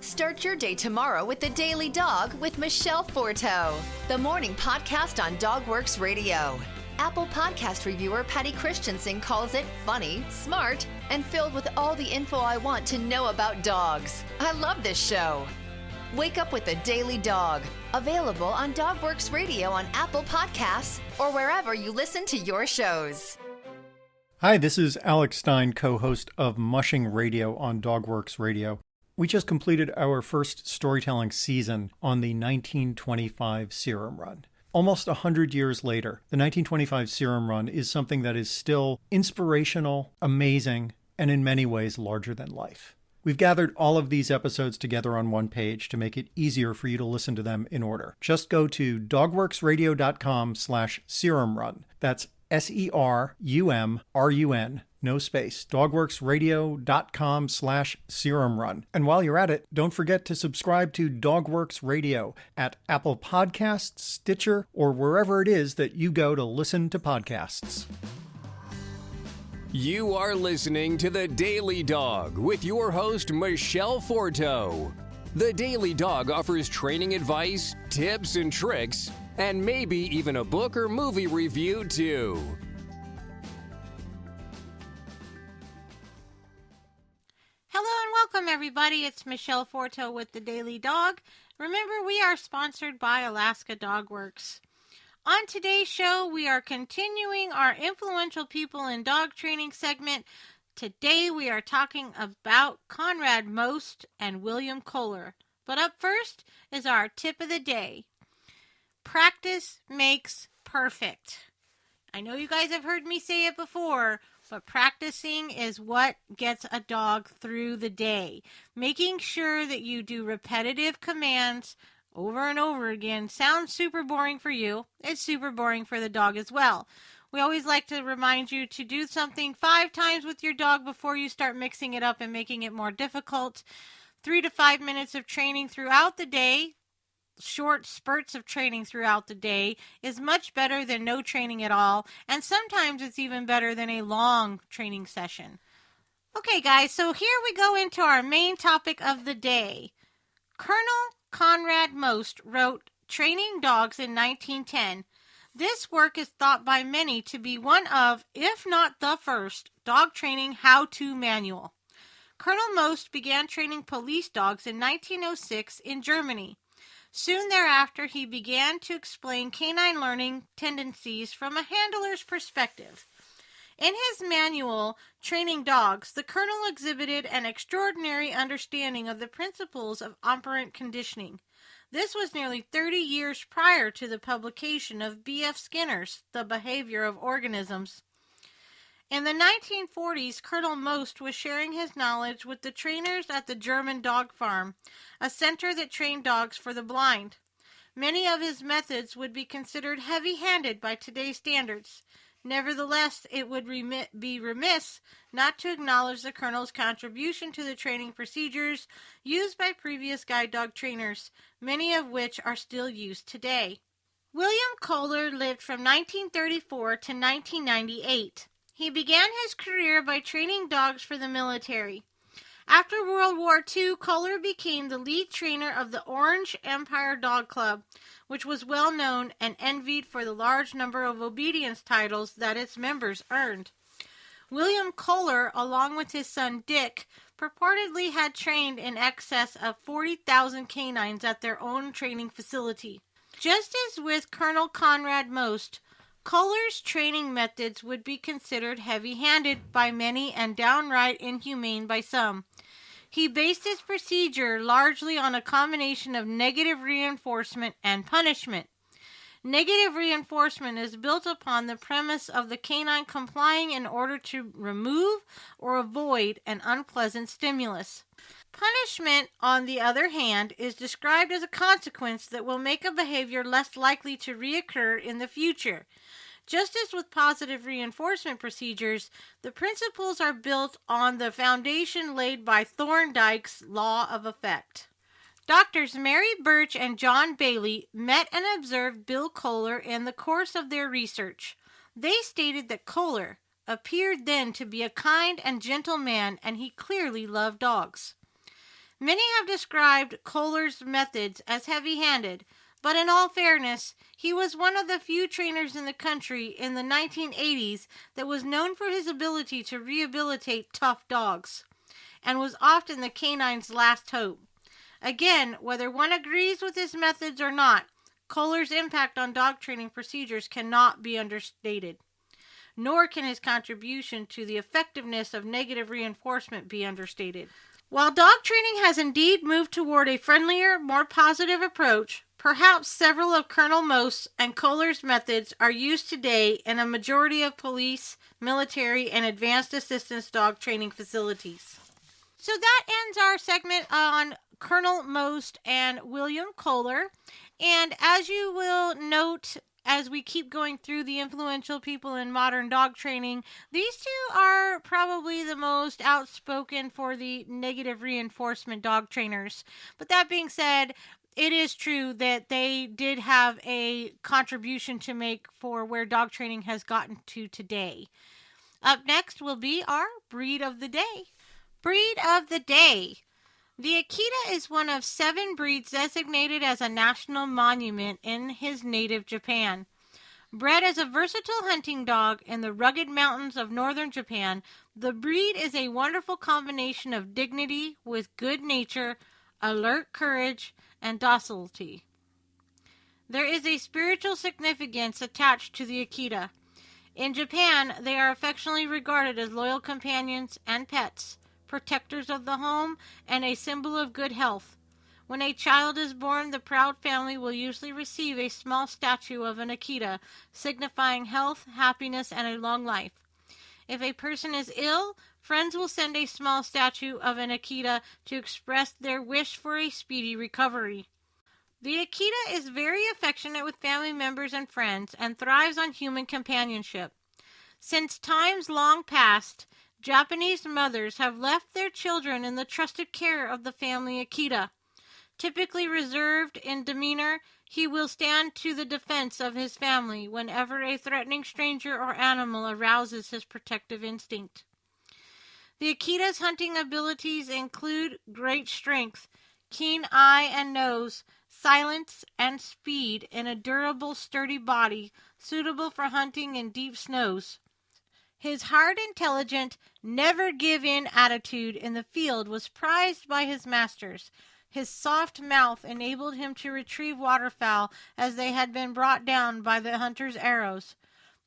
Start your day tomorrow with The Daily Dog with Michele Forto, the morning podcast on DogWorks Radio. Apple Podcast reviewer Patty Christensen calls it funny, smart, and filled with all the info I want to know about dogs. I love this show. Wake up with The Daily Dog, available on DogWorks Radio on Apple Podcasts or wherever you listen to your shows. Hi, this is Alex Stein, co-host of Mushing Radio on DogWorks Radio. We just completed our first storytelling season on the 1925 Serum Run. Almost 100 years later, the 1925 Serum Run is something that is still inspirational, amazing, and in many ways larger than life. We've gathered all of these episodes together on one page to make it easier for you to listen to them in order. Just go to dogworksradio.com/serumrun. That's SERUMRUN, no space, dogworksradio.com/serumrun. And while you're at it, don't forget to subscribe to DogWorks Radio at Apple Podcasts, Stitcher, or wherever it is that you go to listen to podcasts. You are listening to The Daily Dog with your host, Michele Forto. The Daily Dog offers training advice, tips and tricks, and maybe even a book or movie review, too. Hello and welcome, everybody. It's Michele Forto with The Daily Dog. Remember, we are sponsored by Alaska Dog Works. On today's show, we are continuing our Influential People in Dog Training segment. Today, we are talking about Conrad Most and William Koehler. But up first is our tip of the day. Practice makes perfect. I know you guys have heard me say it before, but practicing is what gets a dog through the day. Making sure that you do repetitive commands over and over again sounds super boring for you. It's super boring for the dog as well. We always like to remind you to do something 5 times with your dog before you start mixing it up and making it more difficult. 3 to 5 minutes of training throughout the day, short spurts of training throughout the day, is much better than no training at all, and sometimes it's even better than a long training session. Okay, guys, so here we go into our main topic of the day. Colonel Conrad Most wrote Training Dogs in 1910. This work is thought by many to be one of, if not the first, dog training how-to manual. Colonel Most began training police dogs in 1906 in Germany. Soon thereafter, he began to explain canine learning tendencies from a handler's perspective. In his manual, Training Dogs, the colonel exhibited an extraordinary understanding of the principles of operant conditioning. This was nearly 30 years prior to the publication of B.F. Skinner's The Behavior of Organisms. In the 1940s, Colonel Most was sharing his knowledge with the trainers at the German Dog Farm, a center that trained dogs for the blind. Many of his methods would be considered heavy-handed by today's standards. Nevertheless, it would be remiss not to acknowledge the colonel's contribution to the training procedures used by previous guide dog trainers, many of which are still used today. William Koehler lived from 1934 to 1998. He began his career by training dogs for the military. After World War II, Koehler became the lead trainer of the Orange Empire Dog Club, which was well known and envied for the large number of obedience titles that its members earned. William Koehler, along with his son Dick, purportedly had trained in excess of 40,000 canines at their own training facility. Just as with Colonel Conrad Most, Koehler's training methods would be considered heavy-handed by many and downright inhumane by some. He based his procedure largely on a combination of negative reinforcement and punishment. Negative reinforcement is built upon the premise of the canine complying in order to remove or avoid an unpleasant stimulus. Punishment, on the other hand, is described as a consequence that will make a behavior less likely to reoccur in the future. Just as with positive reinforcement procedures, the principles are built on the foundation laid by Thorndike's law of effect. Doctors Mary Birch and John Bailey met and observed Bill Koehler in the course of their research. They stated that Koehler appeared then to be a kind and gentle man, and he clearly loved dogs. Many have described Koehler's methods as heavy-handed, but in all fairness, he was one of the few trainers in the country in the 1980s that was known for his ability to rehabilitate tough dogs, and was often the canine's last hope. Again, whether one agrees with his methods or not, Koehler's impact on dog training procedures cannot be understated. Nor can his contribution to the effectiveness of negative reinforcement be understated. While dog training has indeed moved toward a friendlier, more positive approach, perhaps several of Colonel Most and Koehler's methods are used today in a majority of police, military, and advanced assistance dog training facilities. So that ends our segment on Colonel Most and William Koehler. And as you will note, as we keep going through the influential people in modern dog training, these two are probably the most outspoken for the negative reinforcement dog trainers. But that being said, it is true that they did have a contribution to make for where dog training has gotten to today. Up next will be our breed of the day. Breed of the day. The Akita is one of 7 breeds designated as a national monument in his native Japan. Bred as a versatile hunting dog in the rugged mountains of northern Japan, the breed is a wonderful combination of dignity with good nature, alert courage, and docility. There is a spiritual significance attached to the Akita. In Japan, they are affectionately regarded as loyal companions and pets, protectors of the home, and a symbol of good health. When a child is born, the proud family will usually receive a small statue of an Akita, signifying health, happiness, and a long life. If a person is ill, friends will send a small statue of an Akita to express their wish for a speedy recovery. The Akita is very affectionate with family members and friends and thrives on human companionship. Since times long past, Japanese mothers have left their children in the trusted care of the family Akita. Typically reserved in demeanor, he will stand to the defense of his family whenever a threatening stranger or animal arouses his protective instinct. The Akita's hunting abilities include great strength, keen eye and nose, silence, and speed in a durable, sturdy body suitable for hunting in deep snows. His hard, intelligent, never-give-in attitude in the field was prized by his masters. His soft mouth enabled him to retrieve waterfowl as they had been brought down by the hunter's arrows.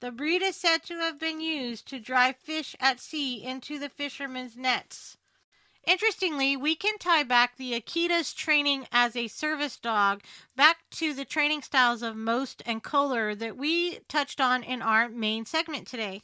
The breed is said to have been used to drive fish at sea into the fishermen's nets. Interestingly, we can tie back the Akita's training as a service dog back to the training styles of Most and Koehler that we touched on in our main segment today.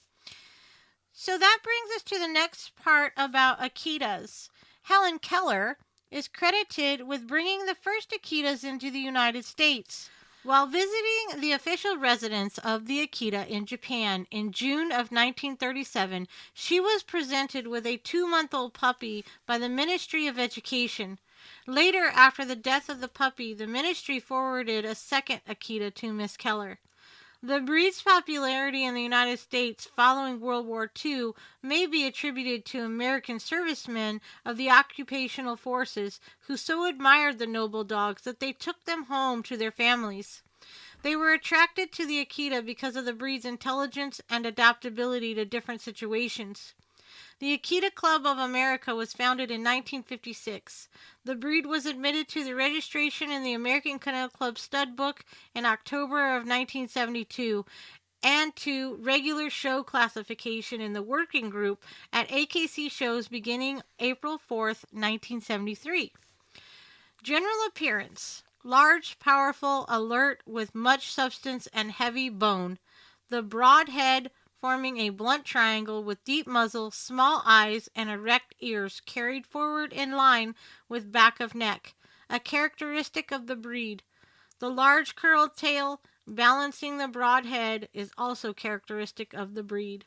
So that brings us to the next part about Akitas. Helen Keller is credited with bringing the first Akitas into the United States. While visiting the official residence of the Akita in Japan in June of 1937, she was presented with a 2-month-old puppy by the Ministry of Education. Later, after the death of the puppy, the ministry forwarded a second Akita to Miss Keller. The breed's popularity in the United States following World War II may be attributed to American servicemen of the occupational forces who so admired the noble dogs that they took them home to their families. They were attracted to the Akita because of the breed's intelligence and adaptability to different situations. The Akita Club of America was founded in 1956. The breed was admitted to the registration in the American Kennel Club Stud Book in October of 1972 and to regular show classification in the working group at AKC shows beginning April 4th, 1973. General appearance: large, powerful, alert, with much substance and heavy bone. The broad head forming a blunt triangle with deep muzzle, small eyes, and erect ears carried forward in line with back of neck, a characteristic of the breed. The large curled tail balancing the broad head is also characteristic of the breed.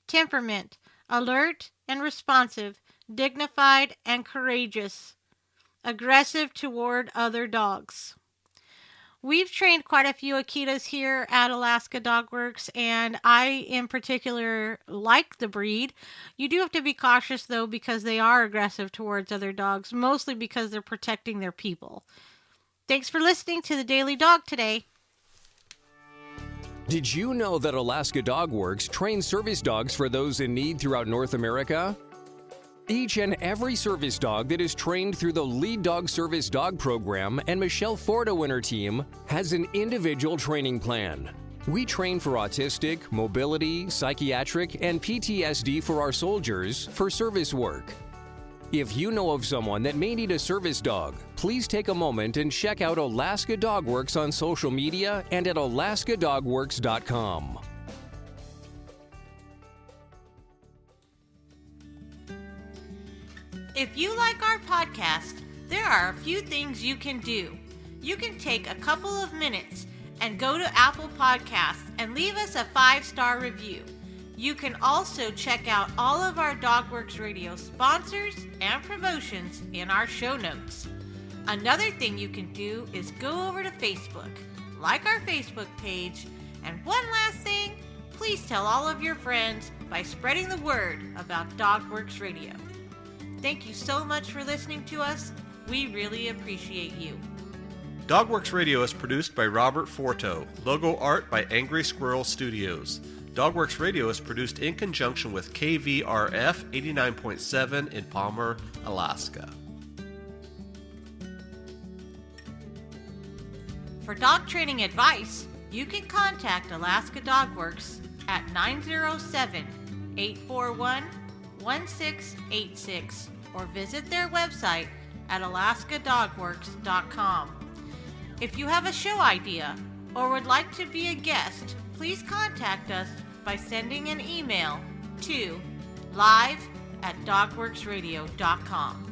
Temperament: alert and responsive, dignified and courageous, aggressive toward other dogs. We've trained quite a few Akitas here at Alaska Dog Works, and I, in particular, like the breed. You do have to be cautious, though, because they are aggressive towards other dogs, mostly because they're protecting their people. Thanks for listening to the Daily Dog today. Did you know that Alaska Dog Works trains service dogs for those in need throughout North America? Each and every service dog that is trained through the Lead Dog Service Dog Program and Michele Forto and her team has an individual training plan. We train for autistic, mobility, psychiatric, and PTSD for our soldiers for service work. If you know of someone that may need a service dog, please take a moment and check out Alaska Dog Works on social media and at alaskadogworks.com. If you like our podcast, there are a few things you can do. You can take a couple of minutes and go to Apple Podcasts and leave us a 5-star review. You can also check out all of our DogWorks Radio sponsors and promotions in our show notes. Another thing you can do is go over to Facebook, like our Facebook page, and one last thing, please tell all of your friends by spreading the word about DogWorks Radio. Thank you so much for listening to us. We really appreciate you. DogWorks Radio is produced by Robert Forto. Logo art by Angry Squirrel Studios. DogWorks Radio is produced in conjunction with KVRF 89.7 in Palmer, Alaska. For dog training advice, you can contact Alaska Dog Works at 907-841-1686 or visit their website at alaskadogworks.com. If you have a show idea or would like to be a guest, please contact us by sending an email to live@dogworksradio.com.